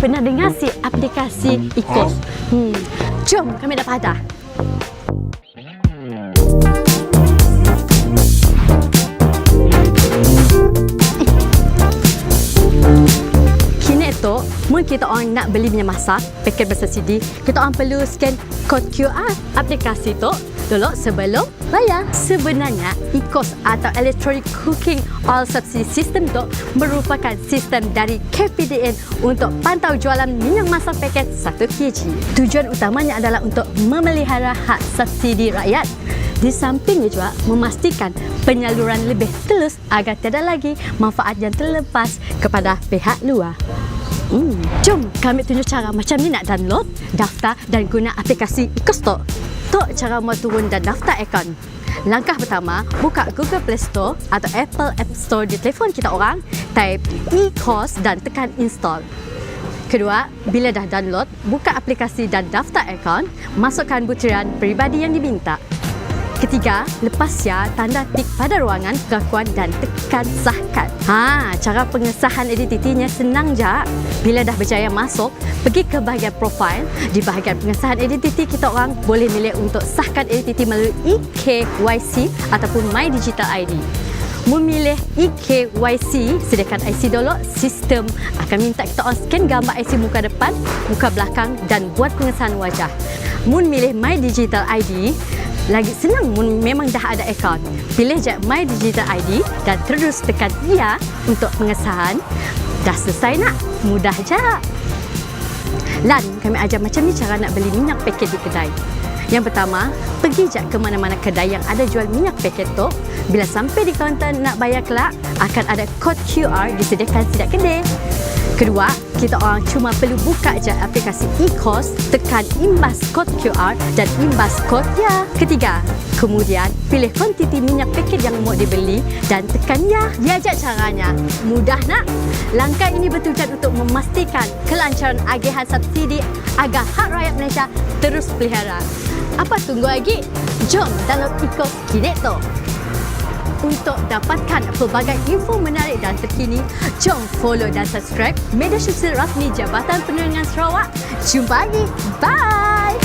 pernah dengar si aplikasi Ecos? Jom kami nak padah. Kini tu, mungkin kita orang nak beli minyak masak, paket bersubsidi, kita orang perlu scan kod QR aplikasi tu dulu sebelum bayar. Sebenarnya, Ecos atau Electronic Cooking Oil Subsidy System tu merupakan sistem dari KPDN untuk pantau jualan minyak masak paket 1 kg. Tujuan utamanya adalah untuk memelihara hak subsidi rakyat. Di sampingnya juga memastikan penyaluran lebih telus agar tiada lagi manfaat yang terlepas kepada pihak luar. Jom kami tunjuk cara macam ni nak download, daftar dan guna aplikasi Ecos tu. Tok cara mau turun dan daftar akaun. Langkah pertama, buka Google Play Store atau Apple App Store di telefon kita orang, type Ecos dan tekan install. Kedua, bila dah download, buka aplikasi dan daftar akaun, masukkan butiran peribadi yang diminta. Ketiga, lepas ya, tanda tik pada ruangan pengakuan dan tekan sahkan. Cara pengesahan identitinya senang je. Bila dah berjaya masuk, pergi ke bahagian profile. Di bahagian pengesahan identiti, kita orang boleh milih untuk sahkan identiti melalui eKYC ataupun My Digital ID. Memilih eKYC, sediakan IC dulu. Sistem akan minta kita orang scan gambar IC muka depan, muka belakang dan buat pengesahan wajah. Mun milih My Digital ID, lagi senang memang dah ada akaun. Pilih je My Digital ID dan terus tekan ya untuk pengesahan. Dah selesai nak? Mudah je. Lan, kami ajar macam ni cara nak beli minyak paket di kedai. Yang pertama, pergi je ke mana-mana kedai yang ada jual minyak paket tu. Bila sampai di kaunter nak bayar kelak, akan ada kod QR disediakan setiap kedai. Kedua, kita orang cuma perlu buka je aplikasi Ecos, tekan imbas kod QR dan imbas kod ya. Ketiga, kemudian pilih kuantiti minyak paket yang mau dibeli dan tekan ya. Ya je caranya. Mudah nak? Langkah ini bertujuan untuk memastikan kelancaran agihan subsidi agar hak rakyat Malaysia terus pelihara. Apa tunggu lagi? Jom download Ecos kini tu. Untuk dapatkan pelbagai info menarik dan terkini, jom follow dan subscribe media sosial rasmi Jabatan Penerangan Sarawak. Jumpa lagi. Bye!